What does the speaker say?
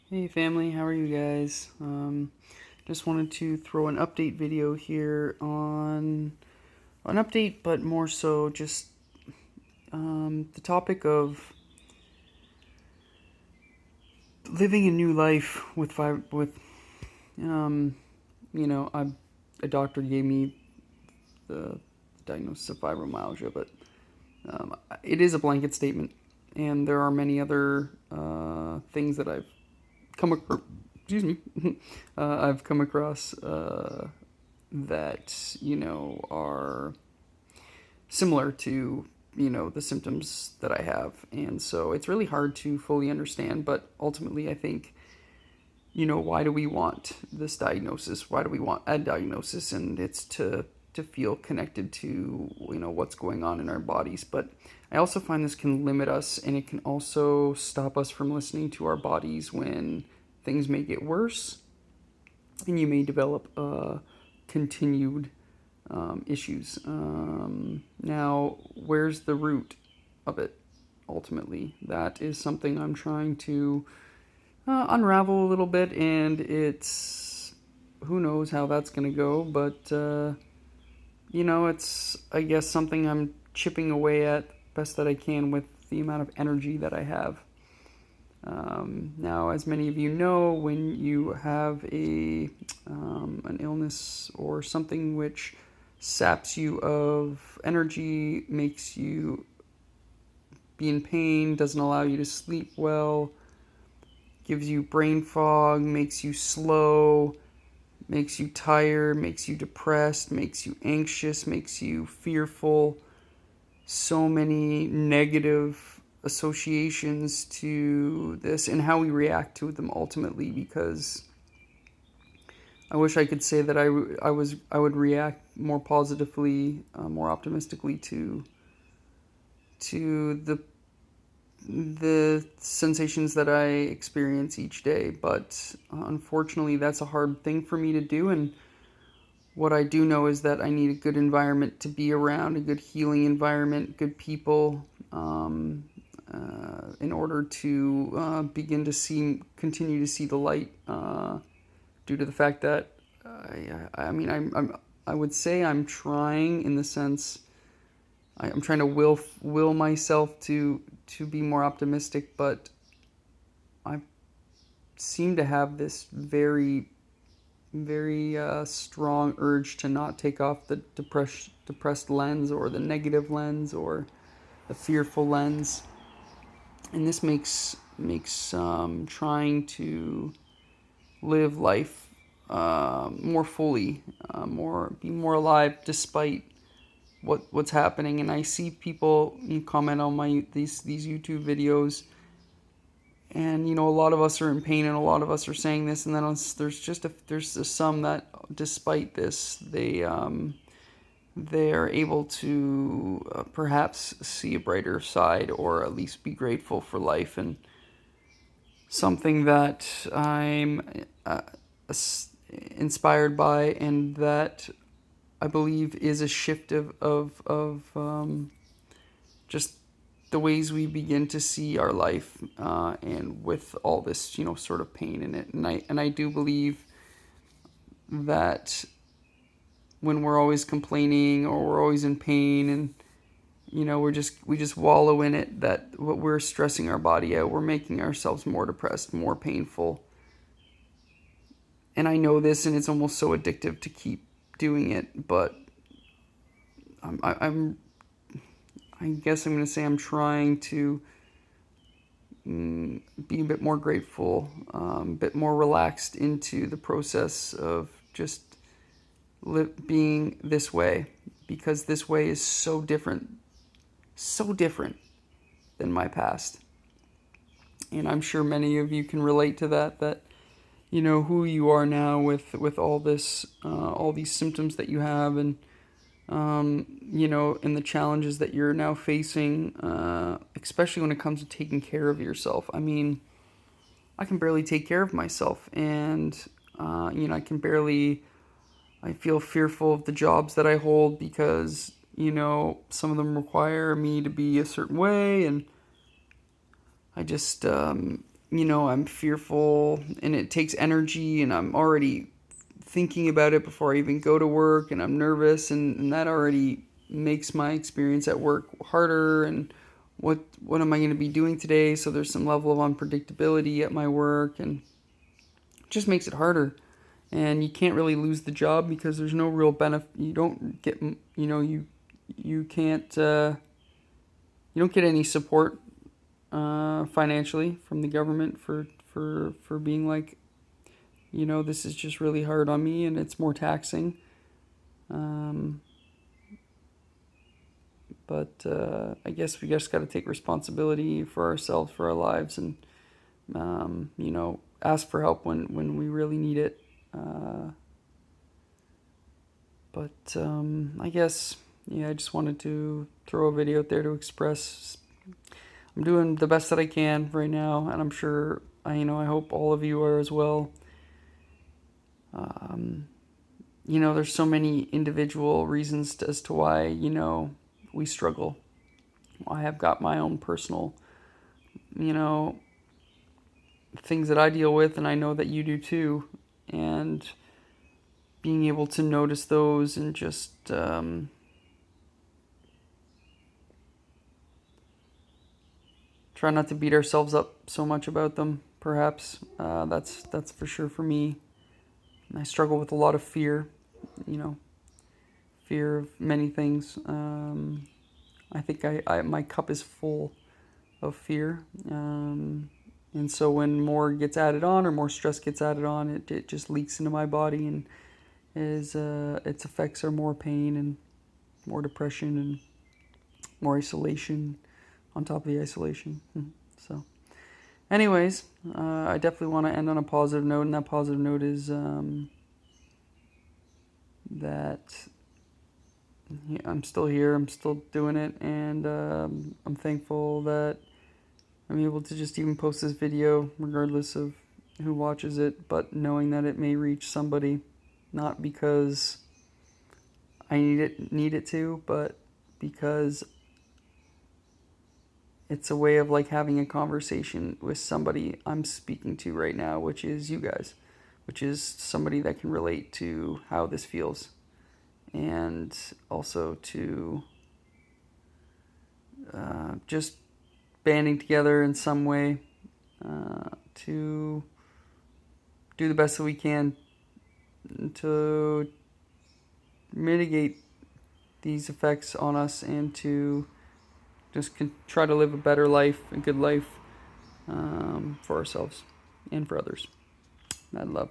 Hey family, how are you guys? Just wanted to throw an update video here on an update, but more so just the topic of living a new life um, a doctor gave me the diagnosis of fibromyalgia, but it is a blanket statement, and there are many other things that I've come across. Excuse me, I've come across that are similar to the symptoms that I have, and so it's really hard to fully understand. But ultimately, I think why do we want this diagnosis? Why do we want a diagnosis? And it's to feel connected to what's going on in our bodies. But I also find this can limit us, and it can also stop us from listening to our bodies when things may get worse, and you may develop continued issues. Now, where's the root of it? Ultimately, that is something I'm trying to unravel a little bit, and it's who knows how that's going to go, but it's, I guess, something I'm chipping away at best that I can with the amount of energy that I have. Now, as many of you know, when you have an illness or something which saps you of energy, makes you be in pain, doesn't allow you to sleep well, gives you brain fog, makes you slow, makes you tired, makes you depressed, makes you anxious, makes you fearful. So many negative associations to this and how we react to them ultimately, because I wish I could say that I would react more positively, more optimistically to the sensations that I experience each day, but unfortunately that's a hard thing for me to do. And what I do know is that I need a good environment to be around, a good healing environment, good people, in order to begin to continue to see the light. Due to the fact that I would say I'm trying, in the sense I'm trying to will myself to be more optimistic, but I seem to have this very strong urge to not take off the depressed lens, or the negative lens, or the fearful lens, and this makes trying to live life more fully, be more alive despite what's happening. And I see people comment on these YouTube videos, and a lot of us are in pain, and a lot of us are saying this, and then there's some that, despite this, they are able to perhaps see a brighter side, or at least be grateful for life. And something that I'm inspired by, and that I believe is a shift of just the ways we begin to see our life, and with all this sort of pain in it. And I do believe that when we're always complaining, or we're always in pain, and we just wallow in it, that what we're stressing our body out, we're making ourselves more depressed, more painful. And I know this, and it's almost so addictive to keep doing it, but I guess I'm going to say I'm trying to be a bit more grateful, a bit more relaxed into the process of just being this way, because this way is so different than my past. And I'm sure many of you can relate to that who you are now, with all this, all these symptoms that you have, and and the challenges that you're now facing, especially when it comes to taking care of yourself. I mean, I can barely take care of myself, and I feel fearful of the jobs that I hold, because some of them require me to be a certain way, and I just I'm fearful, and it takes energy, and I'm already thinking about it before I even go to work, and I'm nervous, and that already makes my experience at work harder. And what am I going to be doing today? So there's some level of unpredictability at my work, and it just makes it harder. And you can't really lose the job because there's no real benefit. You don't get, you can't, you don't get any support financially from the government for being like, this is just really hard on me and it's more taxing. Um, but I guess we just got to take responsibility for ourselves, for our lives, and ask for help when we really need it. Uh, but I guess, yeah, I just wanted to throw a video out there to express I'm doing the best that I can right now, and I'm sure I hope all of you are as well. Um, there's so many individual reasons as to why we struggle. I have got my own personal you know things that I deal with, and I know that you do too. And being able to notice those and just try not to beat ourselves up so much about them. Perhaps that's for sure for me. I struggle with a lot of fear, you know, fear of many things. I think my cup is full of fear, and so when more gets added on or more stress gets added on, it just leaks into my body, and its effects are more pain and more depression and more isolation on top of the isolation. So, anyways, I definitely want to end on a positive note, and that positive note is that I'm still here, I'm still doing it, and I'm thankful that I'm able to just even post this video regardless of who watches it, but knowing that it may reach somebody, not because I need it to, but because it's a way of like having a conversation with somebody I'm speaking to right now, which is you guys, which is somebody that can relate to how this feels, and also to just banding together in some way to do the best that we can to mitigate these effects on us, and to just try to live a better life, a good life, for ourselves and for others. Mad love.